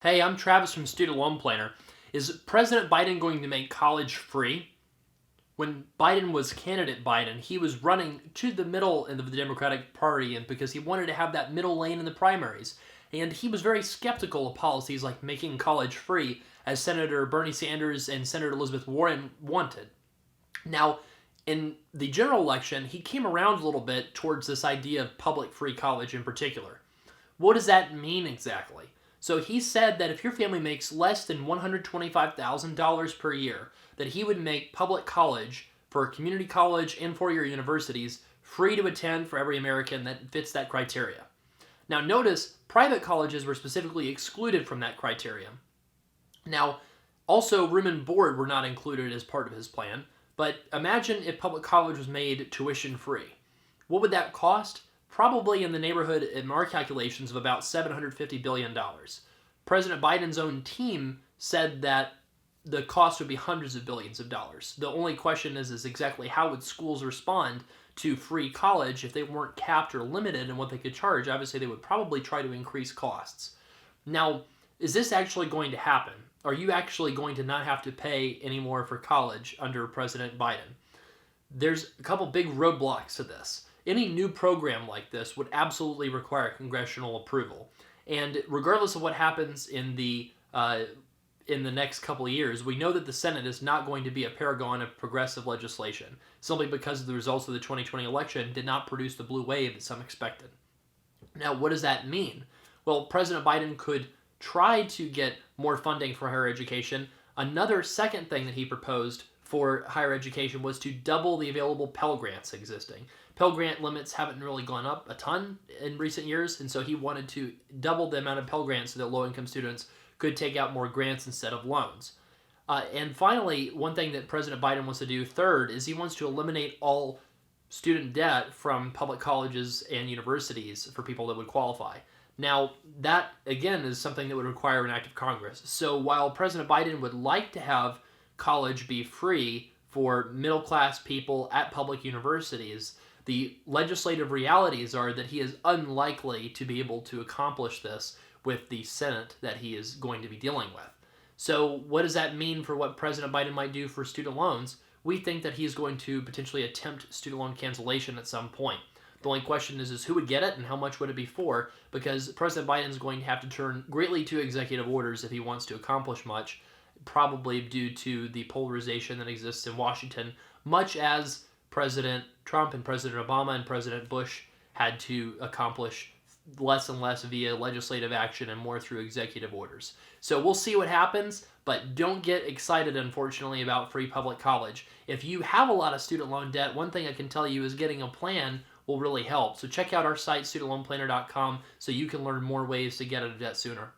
Hey, I'm Travis from Student Loan Planner. Is President Biden going to make college free? When Biden was candidate Biden, he was running to the middle end of the Democratic Party and because he wanted to have that middle lane in the primaries. And he was very skeptical of policies like making college free, as Senator Bernie Sanders and Senator Elizabeth Warren wanted. Now, in the general election, he came around a little bit towards this idea of public free college in particular. What does that mean exactly? So he said that if your family makes less than $125,000 per year, that he would make public college for community college and four-year universities free to attend for every American that fits that criteria. Now notice private colleges were specifically excluded from that criteria. Now, also room and board were not included as part of his plan, but imagine if public college was made tuition free. What would that cost? Probably in the neighborhood, in our calculations, of about $750 billion. President Biden's own team said that the cost would be hundreds of billions of dollars. The only question is exactly how would schools respond to free college if they weren't capped or limited in what they could charge? Obviously, they would probably try to increase costs. Now, is this actually going to happen? Are you actually going to not have to pay anymore for college under President Biden? There's a couple big roadblocks to this. Any new program like this would absolutely require congressional approval. And regardless of what happens in the next couple of years, we know that the Senate is not going to be a paragon of progressive legislation, simply because the results of the 2020 election did not produce the blue wave that some expected. Now, what does that mean? Well, President Biden could try to get more funding for higher education. Another second thing that he proposed for higher education was to double the available Pell Grants existing. Pell Grant limits haven't really gone up a ton in recent years, and so he wanted to double the amount of Pell Grants so that low-income students could take out more grants instead of loans. And finally, one thing that President Biden wants to do third is he wants to eliminate all student debt from public colleges and universities for people that would qualify. Now, that, again, is something that would require an act of Congress. So while President Biden would like to have college be free for middle-class people at public universities, the legislative realities are that he is unlikely to be able to accomplish this with the Senate that he is going to be dealing with. So what does that mean for what President Biden might do for student loans? We think that he's going to potentially attempt student loan cancellation at some point. The only question is who would get it and how much would it be for, because President Biden is going to have to turn greatly to executive orders if he wants to accomplish much, probably due to the polarization that exists in Washington, much as President Trump and President Obama and President Bush had to accomplish less and less via legislative action and more through executive orders. So we'll see what happens, but don't get excited, unfortunately, about free public college. If you have a lot of student loan debt, one thing I can tell you is getting a plan will really help. So check out our site, studentloanplanner.com, so you can learn more ways to get out of debt sooner.